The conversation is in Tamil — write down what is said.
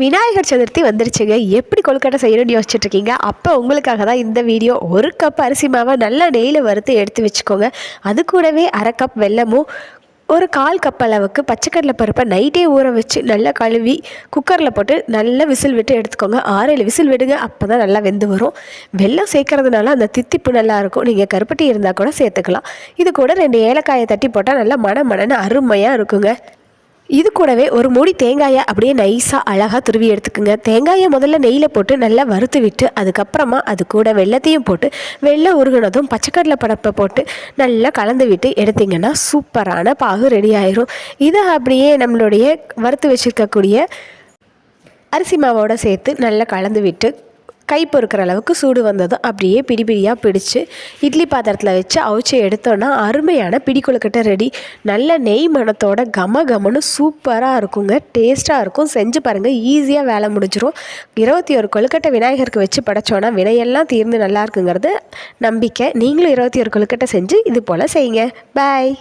விநாயகர் சதுர்த்தி வந்துருச்சுங்க. எப்படி கொழுக்கட்டை செய்யணும்னு யோசிச்சுட்டு இருக்கீங்க? அப்போ உங்களுக்காக தான் இந்த வீடியோ. 1 கப் அரிசி மாவை நல்லா நெய்யில் வறுத்து எடுத்து வச்சுக்கோங்க. அது கூடவே 1/2 கப் வெல்லமும், ஒரு 1/4 கப் அளவுக்கு பச்சைக்கடலை பருப்பை நைட்டே ஊற வச்சு நல்லா கழுவி குக்கரில் போட்டு நல்லா விசில் விட்டு எடுத்துக்கோங்க. 6-7 விசில் விடுங்க. அப்போ தான் நல்லா வெந்து வரும். வெல்லம் சேர்க்கறதுனால அந்த தித்திப்பு நல்லாயிருக்கும். நீங்கள் கருப்பட்டி இருந்தால் கூட சேர்த்துக்கலாம். இது கூட 2 ஏலக்காயை தட்டி போட்டால் நல்லா மணன்னு அருமையாக இருக்குங்க. இது கூடவே ஒரு மூடி தேங்காயை அப்படியே நைஸாக அழகாக துருவி எடுத்துக்குங்க. தேங்காயை முதல்ல நெய்யில் போட்டு நல்லா வறுத்து விட்டு அதுக்கப்புறமா அது கூட வெல்லத்தையும் போட்டு வெள்ளை உருகுனதும் பச்சைக்கடலை பருப்பை போட்டு நல்லா கலந்து விட்டு எடுத்திங்கன்னா சூப்பரான பாகு ரெடி ஆயிரும். இதை அப்படியே நம்மளுடைய வறுத்து வச்சுருக்கக்கூடிய அரிசி மாவோடு சேர்த்து நல்லா கலந்து விட்டு கை பொறுக்கிற அளவுக்கு சூடு வந்ததும் அப்படியே பிடியாக பிடிச்சி இட்லி பாத்திரத்தில் வச்சு அவிச்சு எடுத்தோன்னா அருமையான பிடி கொழுக்கட்டை ரெடி. நல்ல நெய் மணத்தோட கமன்னு சூப்பராக இருக்குங்க. டேஸ்ட்டாக இருக்கும். செஞ்சு பாருங்கள். ஈஸியாக வேலை முடிஞ்சிடும். 21 கொழுக்கட்டை விநாயகருக்கு வச்சு படைச்சோன்னா வினையெல்லாம் தீர்ந்து நல்லா இருக்குங்கிறது நம்பிக்கை. நீங்களும் 21 கொழுக்கட்டை செஞ்சு இது போல் செய்யுங்க. பாய்.